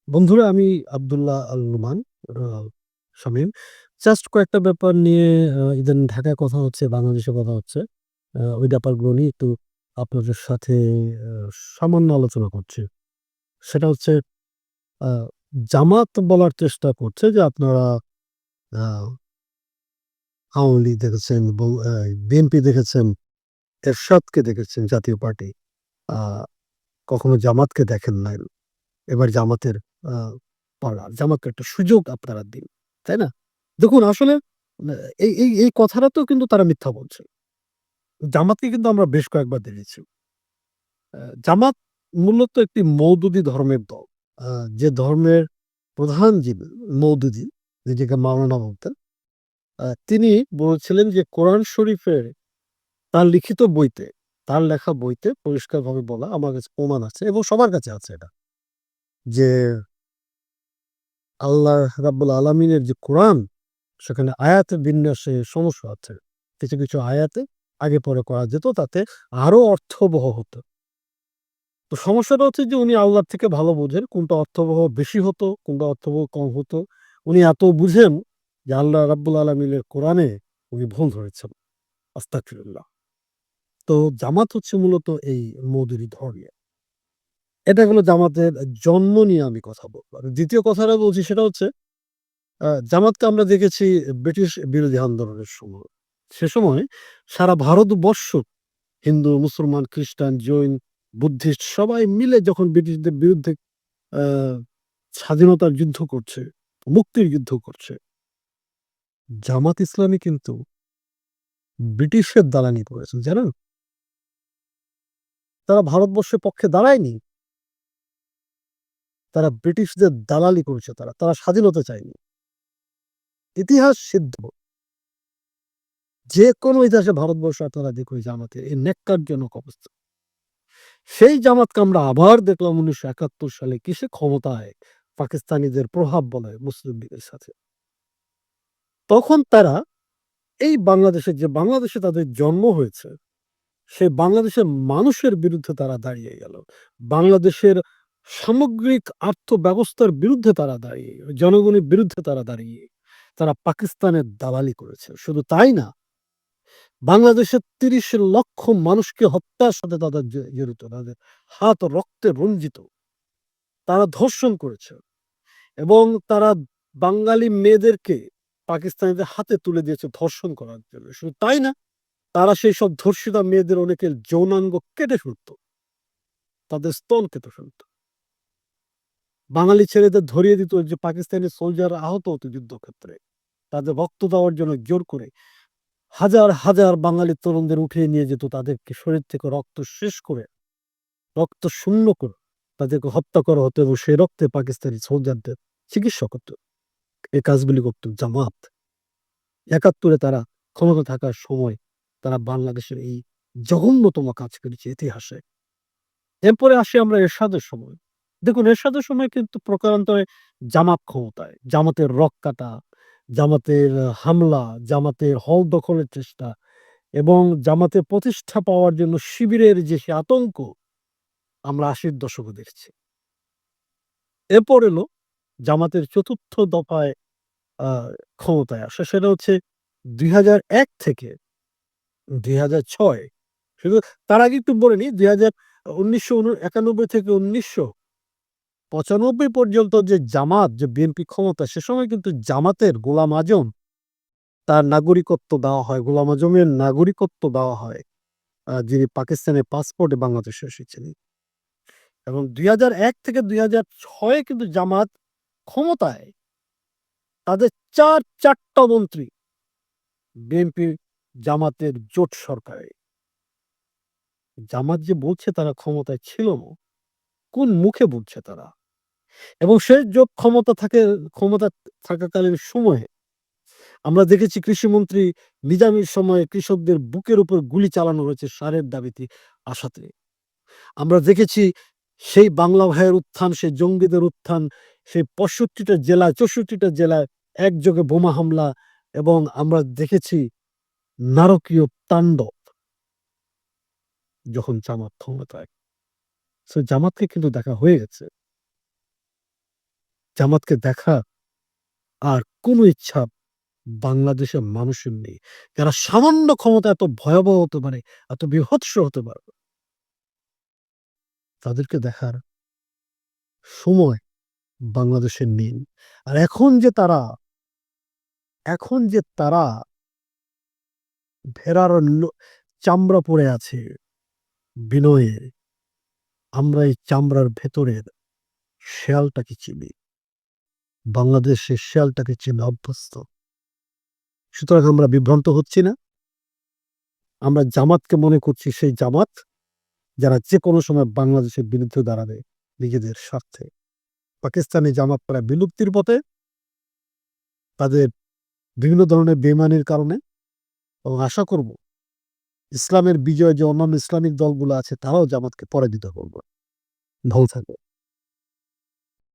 বন্ধুরা, আমি আব্দুল্লাহ আল নোমান আ শামীম। জাস্ট কয়েকটা ব্যাপার নিয়ে ইদানিং ঢাকায় কথা হচ্ছে, বাংলাদেশে কথা হচ্ছে। ওই ব্যাপারগুলো নিয়ে একটু আপনাদের সাথে আ সামান্য আলোচনা করছি। সেটা হচ্ছে আ জামাত বলার চেষ্টা করছে যে আপনারা আ আওয়ামী লীগ দেখেছেন, বিএনপি দেখেছেন, এরশাদকে দেখেছেন জাতীয় পার্টি। আ কখনো জামাতকে দেখেন নাই। এবার জামাতের আ পালা। জামাতকে একটা সুযোগ আপনারা দিন। তাই না? দেখুন আসলে আ এই কথাটা তো কিন্তু তারা মিথ্যা বলছে। জামাতকে কিন্তু আমরা বেশ কয়েকবার দেখেছি। জামাত মূলত একটি মওদুদি ধর্মের দল। আ যে ধর্মের প্রধান যিনি মওদুদি, নিজেকে মাওলানা বলতেন। তিনি বলেছিলেন যে কোরআন শরীফের তার লিখিত বইতে, তার লেখা বইতে পরিষ্কারভাবে বলা আমার কাছে প্রমাণ আছে এবং সবার কাছে আছে এটা। যে আল্লাহ রাব্বুল আলামিনের যে কোরআন, সেখানে আয়াতের বিন্যাসে সমস্যা আছে। কিছু, কিছু আয়াতে আগে পরে করা যেত তাতে আরো অর্থবহ হতো। তো সমস্যাটা হচ্ছে যে উনি আল্লাহর থেকে ভালো বোঝেন কোনটা অর্থবহ বেশি হতো, কোনটা অর্থবহ কম হতো। উনি এত বুঝেন যে আল্লাহ রাব্বুল আলামিনের কোরআনে উনি ভুল ধরেছেন। আস্তাগফিরুল্লাহ। তো জামাত হচ্ছে মূলত এই মওদুদি ধর্মের। এটা হলো জামাতের জন্ম নিয়ে আমি কথা বলব। আর ২য় কথাটা বলছি সেটা হচ্ছে জামাতকে আমরা দেখেছি ব্রিটিশ বিরোধী আন্দোলনের সময়। সে সময় সারা ভারতবর্ষ হিন্দু, মুসলমান, খ্রিস্টান, জৈন, বুদ্ধিস্ট সবাই মিলে যখন ব্রিটিশদের বিরুদ্ধে আ স্বাধীনতার যুদ্ধ করছে, মুক্তির যুদ্ধ করছে, জামাত ইসলামী কিন্তু ব্রিটিশের দালালি করেছে, জানেন? তারা ভারতবর্ষের পক্ষে দাঁড়ায়নি। তারা ব্রিটিশদের দালালি করেছে তারা। তারা স্বাধীনতা চায়নি। ইতিহাস সিদ্ধ। যেকোনো ইতিহাসে ভারতবর্ষ আপনারা দেখুন জামাতের এই ন্যাক্কারজনক অবস্থা। সেই জামাতকে আমরা আবার দেখলাম ১৯৭১ সালে কিসে ক্ষমতায়? পাকিস্তানিদের প্রভাব বলে মুসলিম লীগের সাথে। তখন তারা এই বাংলাদেশে যে বাংলাদেশে তাদের জন্ম হয়েছে, সেই বাংলাদেশের মানুষের বিরুদ্ধে তারা দাঁড়িয়ে গেল। বাংলাদেশের সামগ্রিক আর্থব্যবস্থার বিরুদ্ধে তারা দাঁড়িয়ে গেল। জনগণের বিরুদ্ধে তারা দাঁড়িয়ে তারা পাকিস্তানের দালালি করেছে। শুধু তাই না, বাংলাদেশের ৩০ লক্ষ মানুষকে হত্যার সাথে তাদের জড়িত। তাদের হাত রক্তে রঞ্জিত। তারা ধর্ষণ করেছে এবং তারা বাঙালি মেয়েদেরকে পাকিস্তানিদের হাতে তুলে দিয়েছে ধর্ষণ করার জন্য। শুধু তাই না, তারা সেইসব ধর্ষিতা মেয়েদের অনেকের যৌনাঙ্গ কেটে ফেলত। তাদের স্তন কেটে ফেলত। বাঙালি ছেলেদের ধরিয়ে দিত যে পাকিস্তানি সোলজাররা আহত হতো যুদ্ধক্ষেত্রে। তাদের রক্ত দেওয়ার জন্য জোর করে হাজার, হাজার বাঙালি তরুণদের উঠিয়ে নিয়ে যেত তাদেরকে শরীর থেকে রক্ত শেষ করে, রক্ত শূন্য করে তাদেরকে হত্যা করা হতো এবং সেই রক্তে পাকিস্তানি সোলজারদের চিকিৎসা করত। এই কাজগুলি করত জামাত। ৭১ এ তারা ক্ষমতা থাকার সময় তারা বাংলাদেশের এই জঘন্যতম কাজ করেছে ইতিহাসে। এরপরে আসি আমরা এরশাদের সময়। দেখুন এরশাদের সময় কিন্তু প্রকারান্তরে জামাত ক্ষমতায়। জামাতের রগ কাটা, জামাতের হামলা, জামাতের হল দখলের চেষ্টা এবং জামাতের প্রতিষ্ঠা পাওয়ার জন্য শিবিরের যে সে আতঙ্ক আমরা ৮০ র দশকে দেখেছি। এরপর এলো জামাতের ৪র্থ দফায় আ ক্ষমতায় আসা। সেটা হচ্ছে ২০০১ থেকে ২০০৬ শুধু তার আগে একটু বলে নিই ১৯৯১ থেকে ১৯৯৫ পর্যন্ত যে জামাত যে বিএনপি ক্ষমতা সে সময় কিন্তু জামাতের গোলাম আজম তার নাগরিকত্ব দেওয়া হয়। গোলাম আজমের নাগরিকত্ব দেওয়া হয়। যিনি পাকিস্তানের পাসপোর্টে বাংলাদেশে এসেছিলেন। এবং ২০০১ থেকে ২০০৬ এ কিন্তু জামাত ক্ষমতায়। তাদের ৪ টা মন্ত্রী বিএনপি জামাতের জোট সরকারে। জামাত যে বলছে তারা ক্ষমতায় ছিল না, কোন মুখে বলছে তারা? এবং সে জোট ক্ষমতা থাকাকালীন সময়ে আমরা দেখেছি কৃষিমন্ত্রী নিজামীর সময়ে কৃষকদের বুকের উপর গুলি চালানো হয়েছে সারের দাবিতে আসাতে। আমরা দেখেছি সেই বাংলা ভাইয়ের উত্থান, সেই জঙ্গিদের উত্থান, সেই ৬৫ টা জেলায় ৬৪ টা জেলায় একযোগে বোমা হামলা এবং আমরা দেখেছি নারকীয় তাণ্ডব যখন জামাত ক্ষমতায়। সো জামাতকে কিন্তু দেখা হয়ে গেছে। জামাতকে দেখার আর কোনো ইচ্ছা বাংলাদেশের মানুষের নেই। যারা সামান্য ক্ষমতা এত ভয়াবহ হতে পারে, এত বীভৎস হতে পারে, তাদেরকে দেখার সময় বাংলাদেশের নেই। আর এখন যে তারা ভেড়ার চামড়া পড়ে আছে বিনয়ে, আমরা এই চামড়ার ভেতরের শেয়ালটাকে চিনি। বাংলাদেশের শেয়ালটাকে চিনে অভ্যস্ত। সুতরাং আমরা বিভ্রান্ত হচ্ছি না। আমরা জামাতকে মনে করছি সেই জামাত যারা যেকোনো সময় বাংলাদেশের বিরুদ্ধে দাঁড়াবে নিজেদের স্বার্থে। পাকিস্তানি জামাত প্রায় বিলুপ্তির পথে তাদের বিভিন্ন ধরনের বেইমানির কারণে, এবং আশা করব ইসলামের বিজয় যে অন্যান্য ইসলামিক দলগুলো আছে তারাও জামাতকে পরাজিত করবে। ভালো থাকবে।